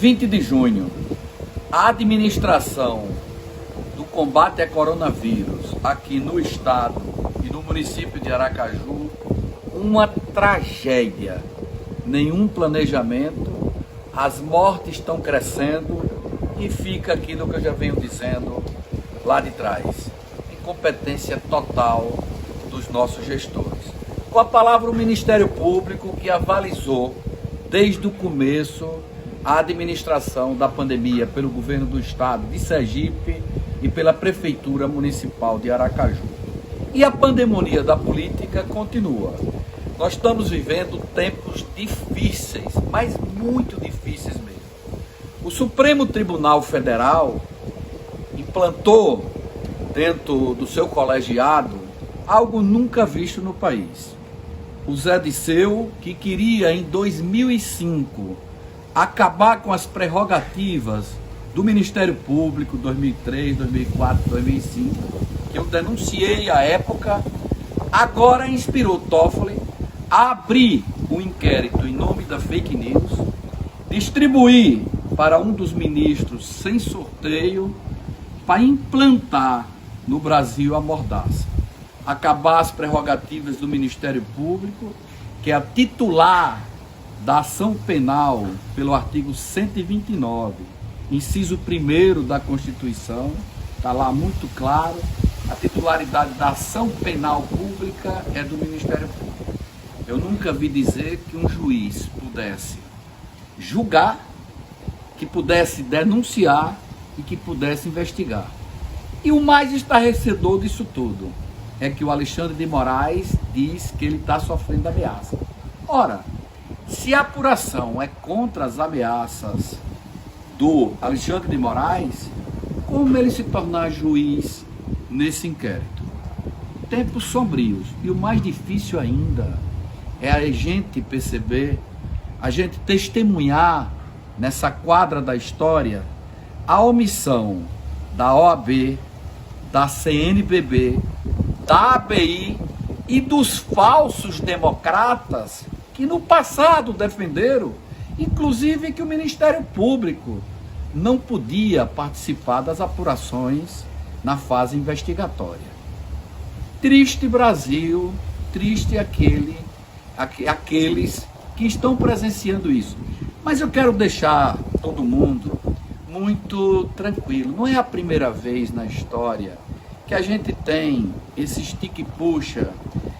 20 de junho, a administração do combate a coronavírus aqui no estado e no município de Aracaju, uma tragédia, nenhum planejamento, as mortes estão crescendo e fica aquilo que eu já venho dizendo lá de trás, incompetência total dos nossos gestores. Com a palavra o Ministério Público, que avalizou desde o começo a administração da pandemia pelo governo do estado de Sergipe e pela Prefeitura Municipal de Aracaju. E a pandemia da política continua. Nós estamos vivendo tempos difíceis, mas muito difíceis mesmo. O Supremo Tribunal Federal implantou dentro do seu colegiado algo nunca visto no país. O Zé Disseu, que queria em 2005 acabar com as prerrogativas do Ministério Público, 2003, 2004, 2005, que eu denunciei à época, agora inspirou Toffoli a abrir um inquérito em nome da fake news, distribuir para um dos ministros sem sorteio, para implantar no Brasil a mordaça, acabar as prerrogativas do Ministério Público, que é a titular da ação penal pelo artigo 129, inciso 1º da Constituição, está lá muito claro, a titularidade da ação penal pública é do Ministério Público. Eu nunca vi dizer que um juiz pudesse julgar, que pudesse denunciar e que pudesse investigar. E o mais estarrecedor disso tudo é que o Alexandre de Moraes diz que ele está sofrendo ameaça. Ora, se a apuração é contra as ameaças do Alexandre de Moraes, como ele se tornar juiz nesse inquérito? Tempos sombrios. E o mais difícil ainda é a gente perceber, a gente testemunhar nessa quadra da história a omissão da OAB, da CNBB, da ABI e dos falsos democratas que no passado defenderam, inclusive, que o Ministério Público não podia participar das apurações na fase investigatória. Triste Brasil, triste aqueles que estão presenciando isso. Mas eu quero deixar todo mundo muito tranquilo. Não é a primeira vez na história que a gente tem esse estique-puxa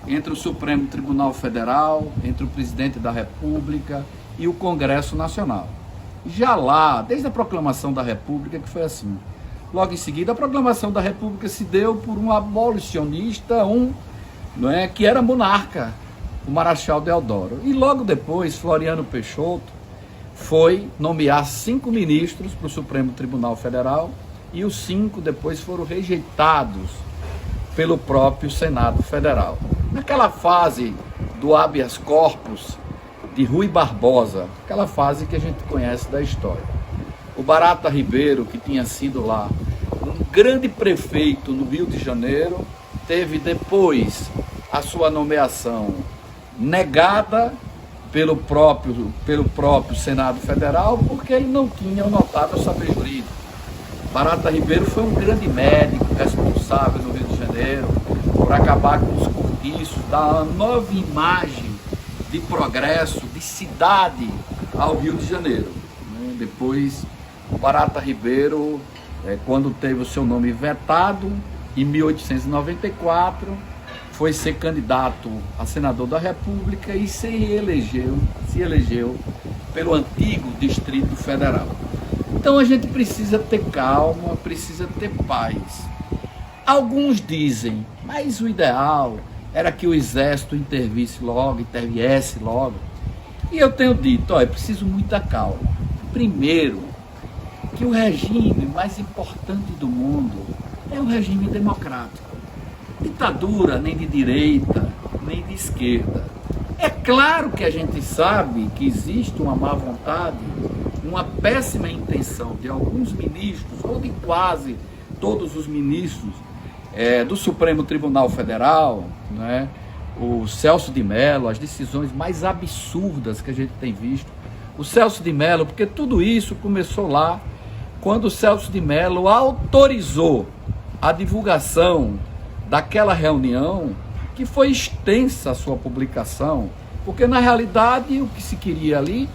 entre o Supremo Tribunal Federal, entre o Presidente da República e o Congresso Nacional. Já lá, desde a proclamação da República, que foi assim. Logo em seguida, a proclamação da República se deu por um abolicionista, que era monarca, o Marechal Deodoro. E logo depois, Floriano Peixoto foi nomear 5 ministros para o Supremo Tribunal Federal e os 5 depois foram rejeitados pelo próprio Senado Federal. Naquela fase do habeas corpus de Rui Barbosa, aquela fase que a gente conhece da história. O Barata Ribeiro, que tinha sido lá um grande prefeito no Rio de Janeiro, teve depois a sua nomeação negada pelo próprio Senado Federal, porque ele não tinha o notável saber jurídico. Barata Ribeiro foi um grande médico responsável no Rio de Janeiro por acabar com os cortiços, dar uma nova imagem de progresso, de cidade ao Rio de Janeiro. Depois, o Barata Ribeiro, quando teve o seu nome vetado, em 1894, foi ser candidato a senador da República e se elegeu pelo antigo Distrito Federal. Então a gente precisa ter calma, precisa ter paz. Alguns dizem, mas o ideal era que o Exército interviesse logo. E eu tenho dito, é preciso muita calma. Primeiro, que o regime mais importante do mundo é o regime democrático. Ditadura nem de direita, nem de esquerda. É claro que a gente sabe que existe uma má vontade, uma péssima intenção de alguns ministros, ou de quase todos os ministros do Supremo Tribunal Federal, o Celso de Mello, as decisões mais absurdas que a gente tem visto o Celso de Mello, porque tudo isso começou lá, quando o Celso de Mello autorizou a divulgação daquela reunião, que foi extensa a sua publicação, porque na realidade o que se queria ali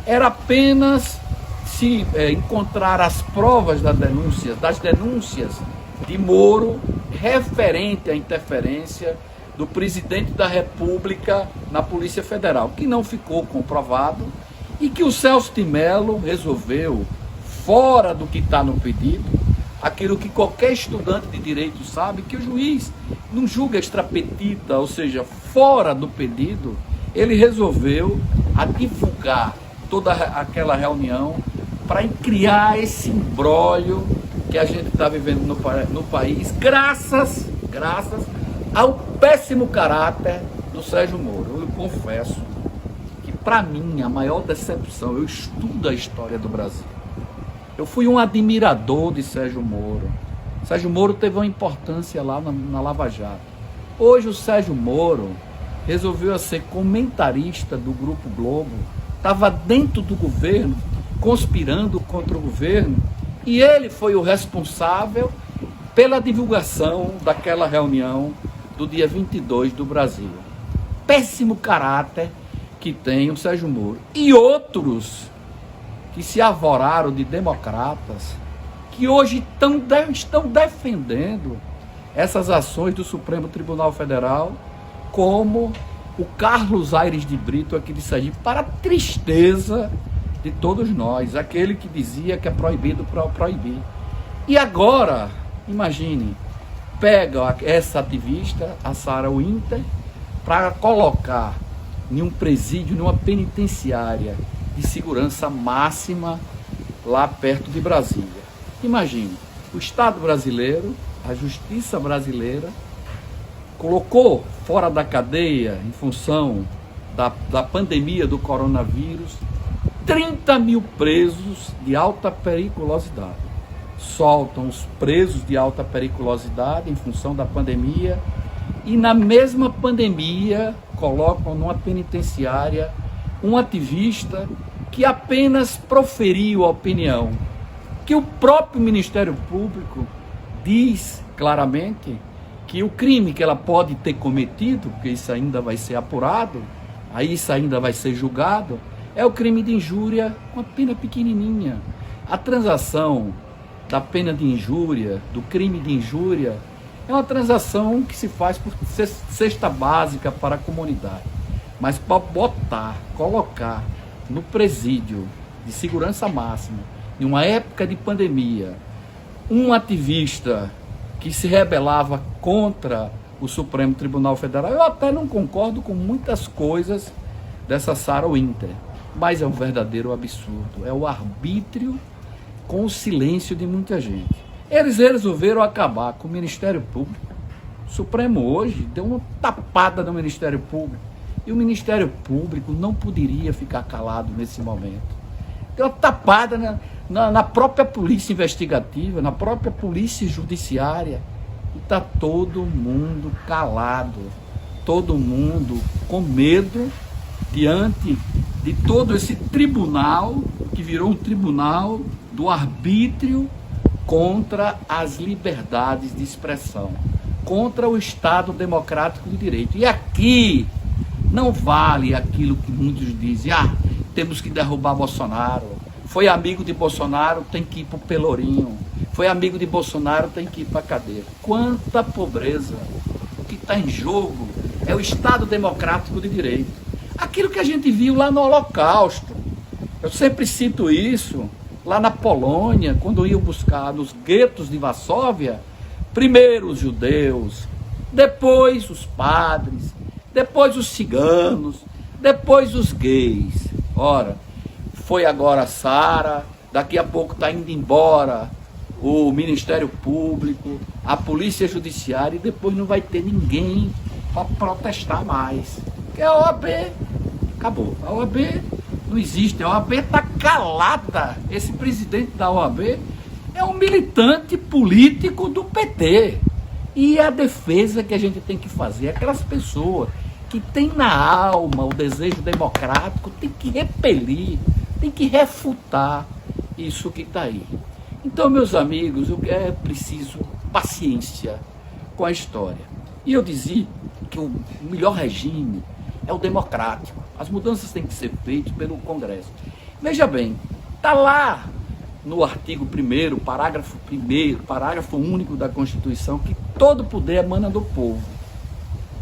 era apenas se encontrar as provas das denúncias de Moro referente à interferência do presidente da República na Polícia Federal, que não ficou comprovado e que o Celso de Mello resolveu, fora do que está no pedido, aquilo que qualquer estudante de direito sabe, que o juiz não julga extrapetita, ou seja, fora do pedido, ele resolveu divulgar toda aquela reunião para criar esse imbróglio que a gente está vivendo no país, graças ao péssimo caráter do Sérgio Moro. Eu confesso que, para mim, a maior decepção, eu estudo a história do Brasil. Eu fui um admirador de Sérgio Moro. Sérgio Moro teve uma importância lá na Lava Jato. Hoje o Sérgio Moro resolveu ser comentarista do Grupo Globo, estava dentro do governo, conspirando contra o governo, e ele foi o responsável pela divulgação daquela reunião do dia 22 do Brasil. Péssimo caráter que tem o Sérgio Moro. E outros que se arvoraram de democratas, que hoje estão defendendo essas ações do Supremo Tribunal Federal, como o Carlos Aires de Brito aqui de Sergipe, para a tristeza de todos nós, aquele que dizia que é proibido proibir. E agora, imagine, pega essa ativista, a Sarah Winter, para colocar em um presídio, numa penitenciária de segurança máxima lá perto de Brasília. Imagine, o Estado brasileiro, a justiça brasileira, colocou fora da cadeia, em função da pandemia do coronavírus, 30 mil presos de alta periculosidade. Soltam os presos de alta periculosidade em função da pandemia e, na mesma pandemia, colocam numa penitenciária um ativista que apenas proferiu a opinião que o próprio Ministério Público diz claramente que o crime que ela pode ter cometido, porque isso ainda vai ser apurado, aí isso ainda vai ser julgado, é o crime de injúria com a pena pequenininha. A transação da pena de injúria, do crime de injúria, é uma transação que se faz por cesta básica para a comunidade. Mas para colocar no presídio de segurança máxima, em uma época de pandemia, um ativista que se rebelava contra o Supremo Tribunal Federal, eu até não concordo com muitas coisas dessa Sarah Winter, mas é um verdadeiro absurdo. É o arbítrio com o silêncio de muita gente. Eles resolveram acabar com o Ministério Público. O Supremo hoje deu uma tapada no Ministério Público. E o Ministério Público não poderia ficar calado nesse momento. Deu uma tapada na própria polícia investigativa, na própria polícia judiciária. E está todo mundo calado. Todo mundo com medo diante de todo esse tribunal, que virou um tribunal do arbítrio contra as liberdades de expressão, contra o Estado democrático de direito. E aqui não vale aquilo que muitos dizem, temos que derrubar Bolsonaro, foi amigo de Bolsonaro, tem que ir para o Pelourinho, foi amigo de Bolsonaro, tem que ir para a cadeia. Quanta pobreza! O que está em jogo é o Estado democrático de direito. Aquilo que a gente viu lá no Holocausto. Eu sempre cito isso, lá na Polônia, quando iam buscar nos guetos de Varsóvia, primeiro os judeus, depois os padres, depois os ciganos, depois os gays. Ora, foi agora a Sarah, daqui a pouco está indo embora o Ministério Público, a Polícia Judiciária, e depois não vai ter ninguém para protestar mais. Porque a OAB acabou. A OAB não existe, a OAB está calada. Esse presidente da OAB é um militante político do PT. E a defesa que a gente tem que fazer, aquelas pessoas que têm na alma o desejo democrático, tem que repelir tem que refutar isso que está aí. Então, meus amigos, é preciso paciência com a história. E eu dizia que o melhor regime é o democrático. As mudanças têm que ser feitas pelo Congresso. Veja bem, está lá no artigo 1º, parágrafo 1º, parágrafo único da Constituição, que todo poder emana do povo.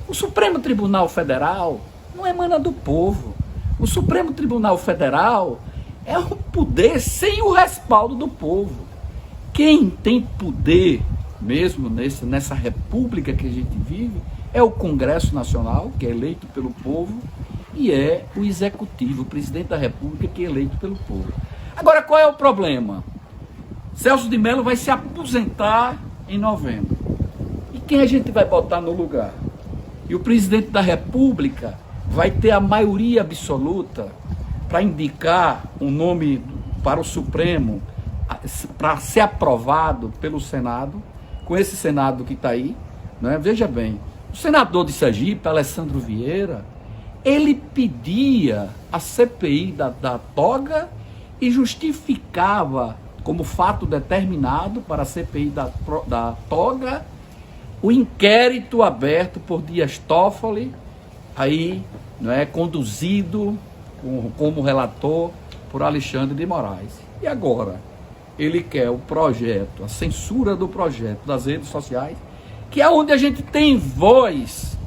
O Supremo Tribunal Federal não emana do povo. O Supremo Tribunal Federal é um poder sem o respaldo do povo. Quem tem poder mesmo nessa república que a gente vive é o Congresso Nacional, que é eleito pelo povo, e é o Executivo, o Presidente da República, que é eleito pelo povo. Agora, qual é o problema? Celso de Mello vai se aposentar em novembro. E quem a gente vai botar no lugar? E o Presidente da República vai ter a maioria absoluta para indicar um nome para o Supremo, para ser aprovado pelo Senado, com esse Senado que está aí, né? Veja bem, o senador de Sergipe, Alessandro Vieira, ele pedia a CPI da toga e justificava como fato determinado para a CPI da toga o inquérito aberto por Dias Toffoli, aí, né, conduzido como relator por Alexandre de Moraes. E agora, ele quer o projeto, a censura do projeto das redes sociais, que é onde a gente tem voz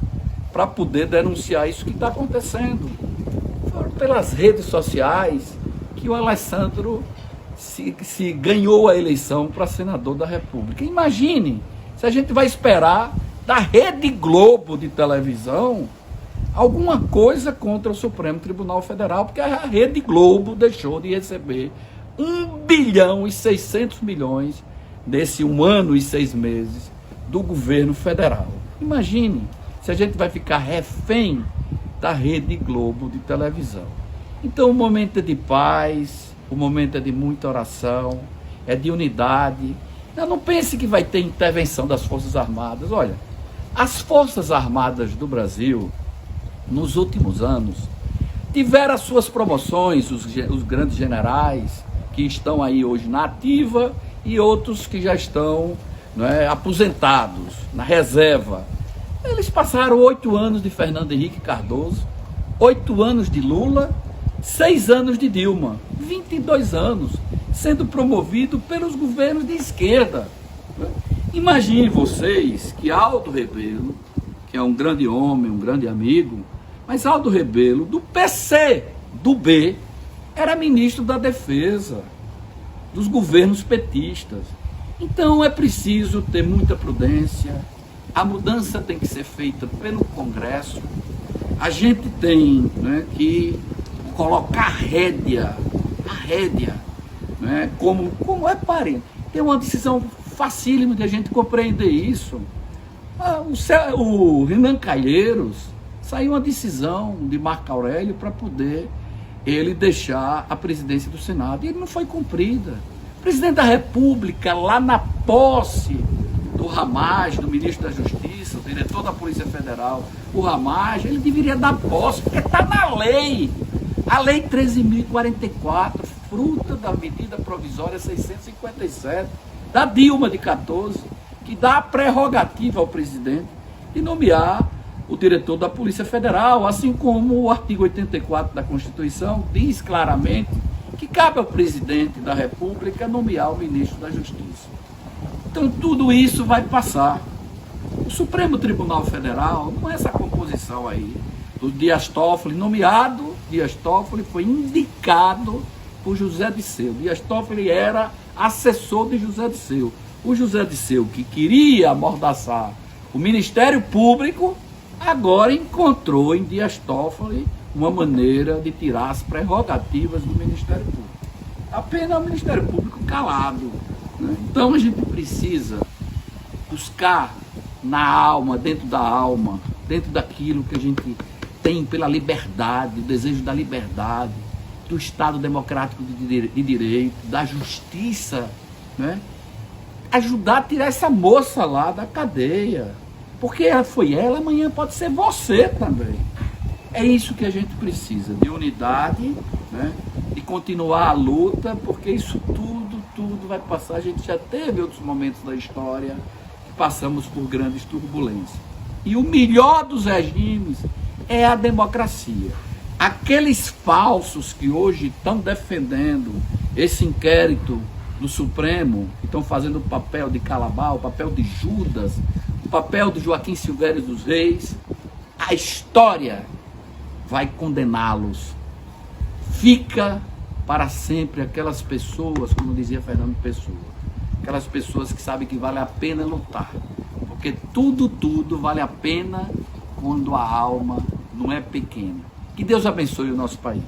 para poder denunciar isso que está acontecendo. Foram pelas redes sociais que o Alessandro se ganhou a eleição para senador da República. Imagine se a gente vai esperar da Rede Globo de televisão alguma coisa contra o Supremo Tribunal Federal, porque a Rede Globo deixou de receber 1.600.000.000 nesse 1 ano e 6 meses do governo federal. Imagine se a gente vai ficar refém da Rede Globo de televisão. Então o momento é de paz, o momento é de muita oração, é de unidade. Não pense que vai ter intervenção das Forças Armadas. Olha, as Forças Armadas do Brasil, nos últimos anos, tiveram as suas promoções, os grandes generais que estão aí hoje na ativa e outros que já estão, né, aposentados, na reserva. Eles passaram 8 anos de Fernando Henrique Cardoso, 8 anos de Lula, 6 anos de Dilma, 22 anos sendo promovido pelos governos de esquerda. Imagine vocês que Aldo Rebelo, que é um grande homem, um grande amigo, mas Aldo Rebelo, do PC, do B, era ministro da Defesa dos governos petistas. Então é preciso ter muita prudência, a mudança tem que ser feita pelo Congresso, a gente tem, né, que colocar a rédea, né, como é parente. Tem uma decisão facílima de a gente compreender isso. O Renan Calheiros, saiu uma decisão de Marco Aurélio para poder ele deixar a presidência do Senado, e ele não foi cumprida. O presidente da República, lá na posse do Ramagem, do ministro da Justiça, o diretor da Polícia Federal, o Ramagem, ele deveria dar posse, porque está na lei. A Lei 13.044, fruta da medida provisória 657, da Dilma de 14, que dá a prerrogativa ao presidente de nomear o diretor da Polícia Federal, assim como o artigo 84 da Constituição diz claramente que cabe ao presidente da República nomear o ministro da Justiça. Então tudo isso vai passar. O Supremo Tribunal Federal não é essa composição aí do Dias Toffoli, nomeado, Dias Toffoli foi indicado por José Disseu. Dias Toffoli era assessor de José Disseu. O José Disseu, que queria amordaçar o Ministério Público, agora encontrou em Dias Toffoli uma maneira de tirar as prerrogativas do Ministério Público. Apenas o Ministério Público calado, né? Então a gente precisa buscar na alma, dentro daquilo que a gente tem pela liberdade, o desejo da liberdade, do Estado democrático de direito, da justiça, né? Ajudar a tirar essa moça lá da cadeia. Porque foi ela, amanhã pode ser você também. É isso que a gente precisa, de unidade, né? De continuar a luta, porque isso tudo vai passar. A gente já teve outros momentos da história que passamos por grandes turbulências. E o melhor dos regimes é a democracia. Aqueles falsos que hoje estão defendendo esse inquérito do Supremo, que estão fazendo o papel de Calabar, o papel de Judas, o papel de Joaquim Silvério dos Reis, a história vai condená-los. Fica para sempre aquelas pessoas, como dizia Fernando Pessoa, aquelas pessoas que sabem que vale a pena lutar, porque tudo vale a pena quando a alma não é pequena. Que Deus abençoe o nosso país.